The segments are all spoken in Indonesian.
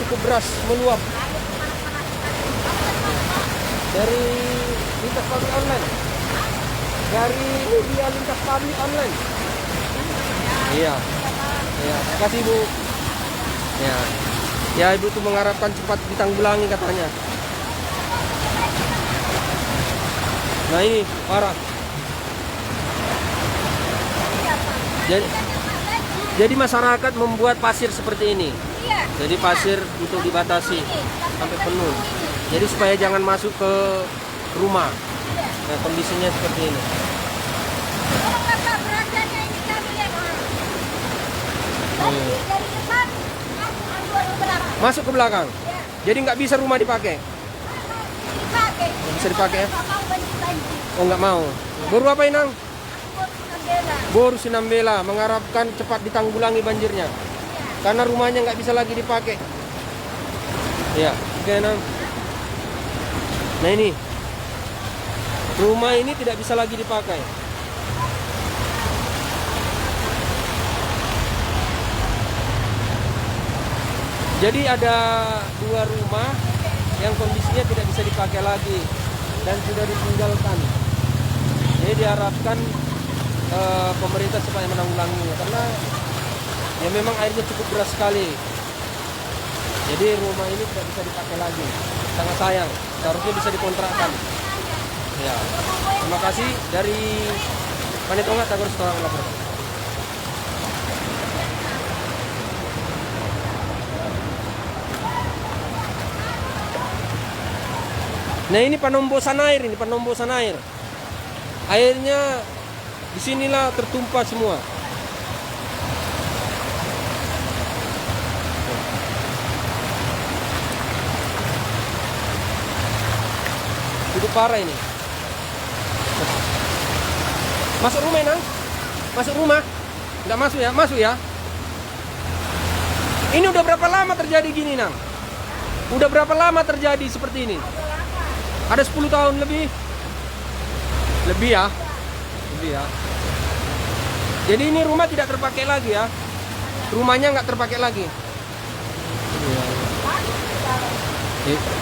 cukup deras meluap dari lintas publik online. Dari media lintas publik online. Iya. Ya, terima kasih Bu. Ya. Ya, Ibu tuh mengharapkan cepat ditanggulangi katanya. Nah, ini parah. Jadi masyarakat membuat pasir seperti ini. Jadi pasir untuk dibatasi sampai penuh. Jadi supaya jangan masuk ke rumah. Nah, kondisinya seperti ini. Masuk ke belakang. Jadi nggak bisa rumah dipakai. Nggak bisa dipakai. Oh, nggak mau. Baru apa Inang? Boru Sinambela mengharapkan cepat ditanggulangi banjirnya. Karena rumahnya nggak bisa lagi dipakai. Ya, oke Inang. Nah ini, rumah ini tidak bisa lagi dipakai. Jadi ada 2 rumah yang kondisinya tidak bisa dipakai lagi dan sudah ditinggalkan. Jadi diharapkan pemerintah supaya menanggulanginya karena ya memang airnya cukup deras sekali. Jadi rumah ini tidak bisa dipakai lagi. Sangat sayang. Seharusnya bisa dikontrakkan. Ya. Terima kasih dari Panetonga Tagor Setorang Lapor. Nah ini penombosan air, Airnya disinilah tertumpah semua. Cukup parah ini. Masuk rumah Nang? Masuk rumah? Nggak masuk ya? Masuk ya? Ini udah berapa lama terjadi gini Nang? Udah berapa lama terjadi seperti ini? Ada 10 tahun lebih? Lebih ya? Lebih ya? Jadi ini rumah tidak terpakai lagi ya? Rumahnya nggak terpakai lagi?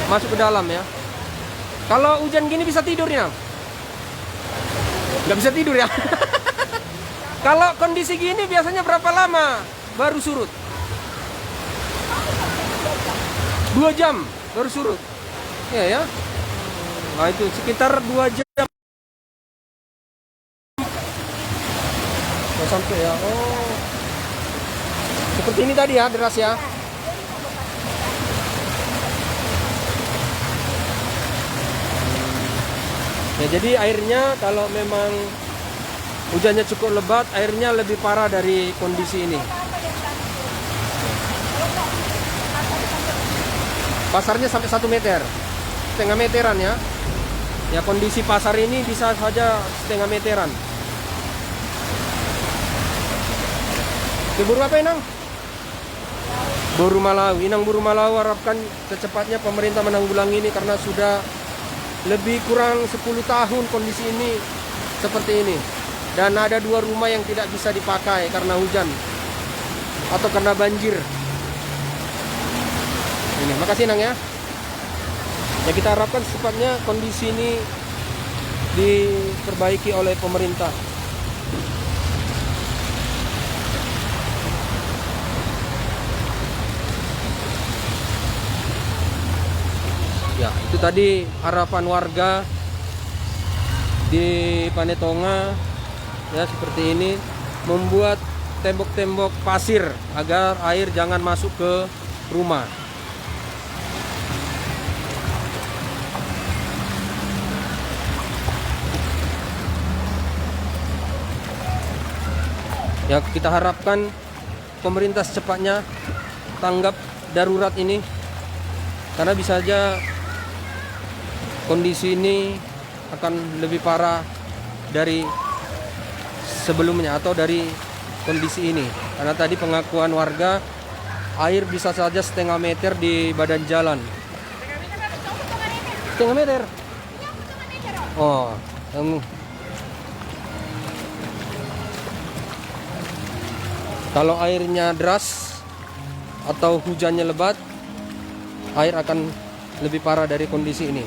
Masuk ke dalam ya? Kalau hujan gini bisa tidur ya? Nggak bisa tidur ya? Kalau kondisi gini biasanya berapa lama baru surut? 2 jam baru surut? Iya ya? Nah itu sekitar 2 jam. Oh, sampai ya. Oh. Seperti ini tadi ya deras ya. Ya jadi airnya kalau memang hujannya cukup lebat, airnya lebih parah dari kondisi ini. Pasarnya sampai 1 meter, setengah meteran ya. Ya kondisi pasar ini bisa saja setengah meteran. Buru apa Inang? Boru Malau. Inang Boru Malau harapkan secepatnya pemerintah menanggulangi ini karena sudah lebih kurang 10 tahun kondisi ini seperti ini. Dan ada 2 rumah yang tidak bisa dipakai karena hujan atau karena banjir. Ini, makasih Nang ya. Ya kita harapkan secepatnya kondisi ini diperbaiki oleh pemerintah. Ya, itu tadi harapan warga di Panetonga ya seperti ini, membuat tembok-tembok pasir agar air jangan masuk ke rumah. Ya kita harapkan pemerintah secepatnya tanggap darurat ini karena bisa saja kondisi ini akan lebih parah dari sebelumnya atau dari kondisi ini. Karena tadi pengakuan warga air bisa saja setengah meter di badan jalan. Setengah meter? Oh, kalau airnya deras atau hujannya lebat, air akan lebih parah dari kondisi ini.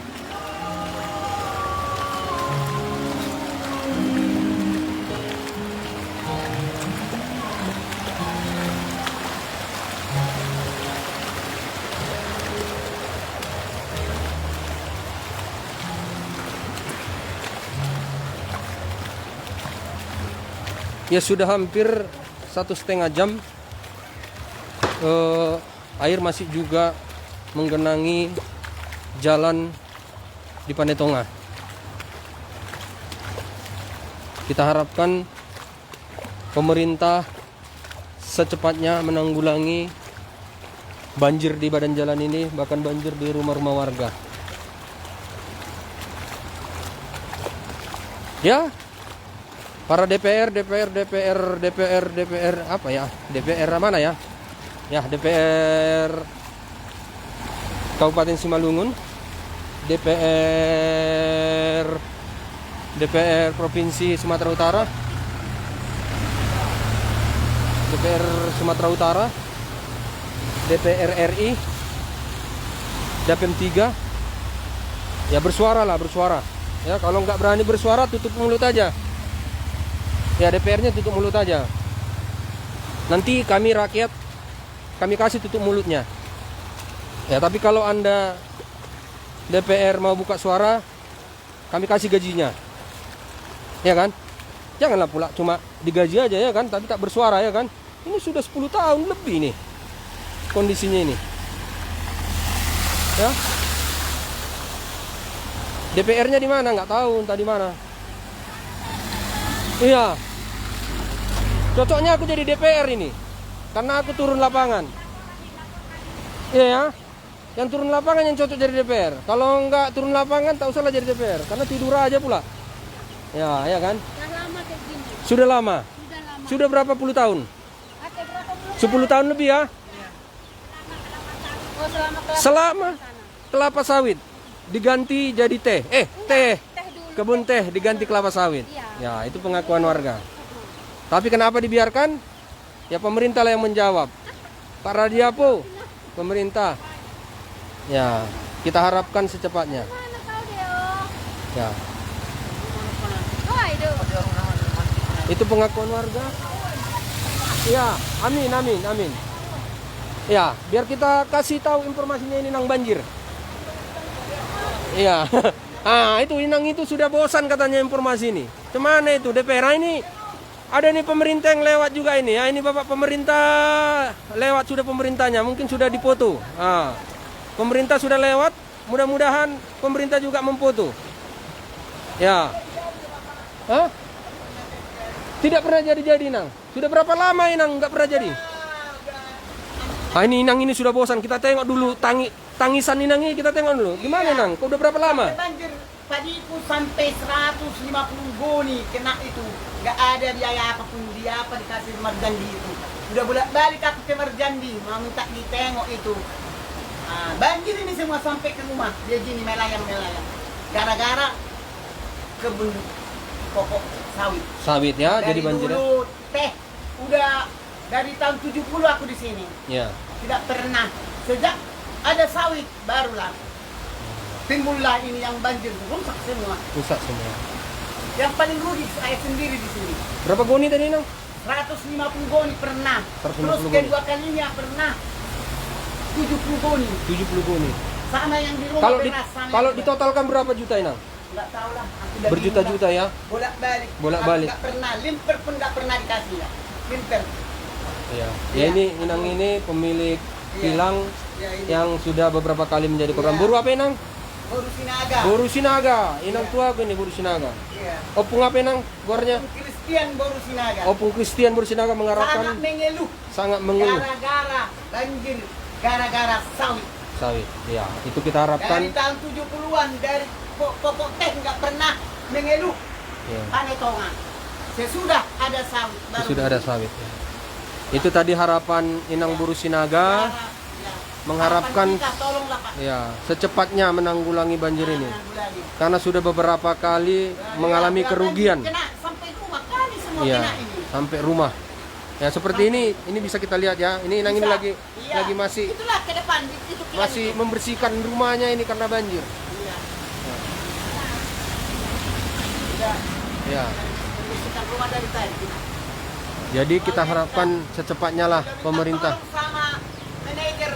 Ya sudah hampir 1,5 jam air masih juga menggenangi jalan di Panetonga. Kita harapkan pemerintah secepatnya menanggulangi banjir di badan jalan ini, bahkan banjir di rumah-rumah warga. Ya, para DPR apa ya? DPR mana ya? Ya, DPR Kabupaten Simalungun, DPR Provinsi Sumatera Utara, DPR Sumatera Utara, DPR RI, Dapem 3. Ya bersuara. Ya, kalau nggak berani bersuara, tutup mulut aja. Ya, DPR-nya tutup mulut aja. Nanti kami rakyat, kami kasih tutup mulutnya. Ya, tapi kalau Anda DPR mau buka suara, kami kasih gajinya. Ya kan? Janganlah pula cuma digaji aja ya kan, tapi tak bersuara ya kan. Ini sudah 10 tahun lebih nih kondisinya ini. Ya. DPR-nya di mana? Nggak tahu, entah di mana. Iya. Cocoknya aku jadi DPR ini, karena aku turun lapangan. Iya ya, yang turun lapangan yang cocok jadi DPR. Kalau nggak turun lapangan, tak usahlah jadi DPR, karena tidur aja pula. Ya kan? Sudah lama kayak gini. Sudah lama. Sudah berapa puluh tahun? 10 tahun lebih ya? Oh, Selama kelapa sawit diganti jadi teh. Teh. dulu. Kebun teh diganti kelapa sawit. Iya. Ya, itu pengakuan warga. Tapi kenapa dibiarkan? Ya pemerintah lah yang menjawab. Pak Radiapo, pemerintah. Ya, kita harapkan secepatnya. Mana kau Deo? Ya, Oh, itu. itu pengakuan warga. Ya, amin. Ya, biar kita kasih tahu informasinya ini nang banjir. Iya. Itu Inang itu sudah bosan katanya informasi ini. Kemana itu DPR ini? Ada nih pemerintah yang lewat juga ini. Ya, ini Bapak pemerintah lewat, sudah pemerintahnya. Mungkin sudah dipoto. Pemerintah sudah lewat. Mudah-mudahan pemerintah juga memfoto. Ya. Tidak pernah jadi Inang. Sudah berapa lama Inang nggak pernah jadi? Ini Inang ini sudah bosan. Kita tengok dulu tangisan Inang ini, kita tengok dulu. Gimana Inang? Kau udah berapa lama? Banjir padiku sampai 150 goni kena itu. Nggak ada biaya apapun, dia apa dikasih Marjandi itu. Udah bolak-balik aku ke Marjandi, mau minta ditengok itu. Banjir ini semua sampai ke rumah. Dia gini melayang. Gara-gara kebun pokok sawit. Sawit ya, Dari jadi banjir. dulu teh udah dari tahun 70 aku di sini. Ya. Tidak pernah. Sejak ada sawit barulah timbullah ini yang banjir, rusak semua. Rusak semua. Yang paling rugi saya sendiri di sini. Berapa goni tadi Inang? 150 goni pernah. 150 Terus goni. kedua kalinya pernah 70 goni. 70 goni. Sama yang di rumah Kalau beras. sama kalau yang juga. ditotalkan berapa juta Inang? Nggak tahu lah. Aku dari Berjuta-juta ya. Bolak-balik. Bolak-balik. Aku nggak pernah. Limper pun nggak pernah dikasih ya. Limper. Iya. Iya. Ya ini Inang ini pemilik Iya. kilang Ya, ini. yang sudah beberapa kali menjadi korban. Iya. Buru apa Inang? Baru Sinaga. Buru Sinaga. Inang Iya. tua aku ini Buru Sinaga. Iya. Opung apa Inang? Guarnya? Kristian baru Sinaga. Opung Kristian Buru Sinaga Sangat mengharapkan mengeluh. sangat mengeluh Gara-gara banjir. Gara-gara sawit. sawit. Ya, itu kita harapkan. Dari tahun 70-an, dari pokok teh nggak pernah mengeluh. Ya, Panetonga. Sesudah ada sawit. baru sudah ada sawit. Ya. Itu tadi harapan Inang Buru Sinaga. Ya. Mengharapkan- Harapan kita, tolonglah Pak. Ya, secepatnya menanggulangi banjir ini. Menanggulangi. Karena sudah beberapa kali mengalami Ya, kerugian. Kena sampai rumah kali semua Iya, kena ini. sampai rumah. Ya seperti ini bisa kita lihat ya. Ini Inang ini Bisa. lagi Iya. masih Itulah ke depan itu kian masih itu. membersihkan rumahnya ini karena banjir. Iya. Ya. Membersihkan rumah dari tadi. Jadi kita harapkan secepatnya lah Kita minta pemerintah. tolong sama manajer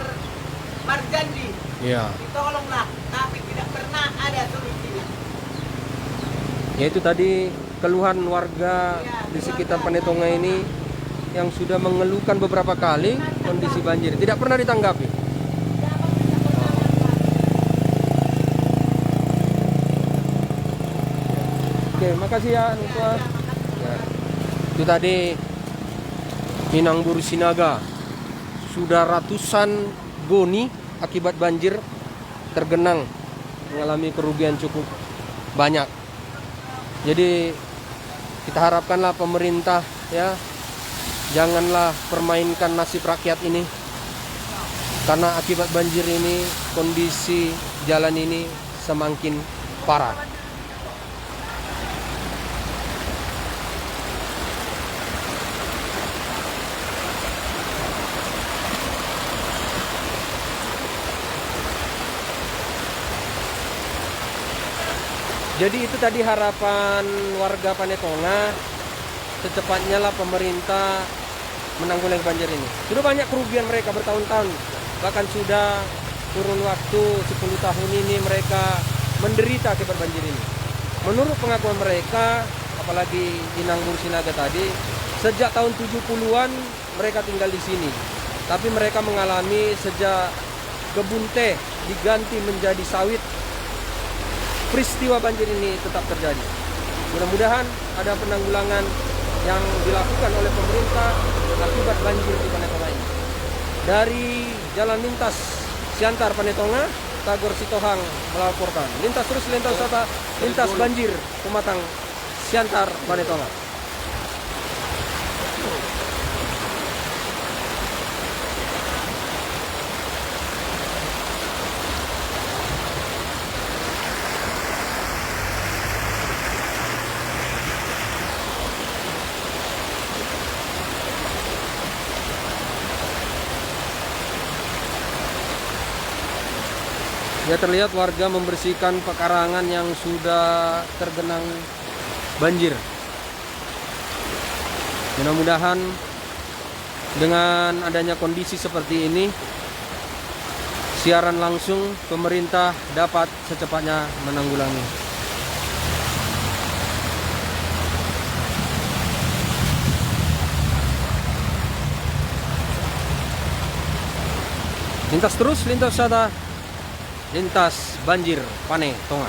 Marjandi. Ya. Ditolonglah, tapi tidak pernah ada solusinya. Yaitu tadi keluhan warga di sekitar Panetonga ini yang sudah mengeluhkan beberapa kali kondisi banjir, tidak pernah ditanggapi. Oke, makasih ya Nukwa. Ya. Itu tadi Minang Buru Sinaga, sudah ratusan goni akibat banjir tergenang, mengalami kerugian cukup banyak. Jadi kita harapkanlah pemerintah ya, janganlah permainkan nasib rakyat ini, karena akibat banjir ini kondisi jalan ini semakin parah. Jadi itu tadi harapan warga Panetonga, secepatnya lah pemerintah menanggulangi banjir ini. Sudah banyak kerugian mereka bertahun-tahun, bahkan sudah kurun waktu 10 tahun ini mereka menderita akibat banjir ini. Menurut pengakuan mereka, apalagi Inang Buru Sinaga tadi, sejak tahun 70-an mereka tinggal di sini. Tapi mereka mengalami sejak kebun teh diganti menjadi sawit, peristiwa banjir ini tetap terjadi. Mudah-mudahan ada penanggulangan yang dilakukan oleh pemerintah akibat banjir di Panetonga ini. Dari jalan lintas Siantar Panetonga, Tagor Sitohang melaporkan. Lintas terus lintas banjir Pematang Siantar Panetonga. Ya, terlihat warga membersihkan pekarangan yang sudah tergenang banjir. Mudah-mudahan dengan adanya kondisi seperti ini, siaran langsung pemerintah dapat secepatnya menanggulangi. Lintas terus lintas wisata, lintas banjir Panetonga.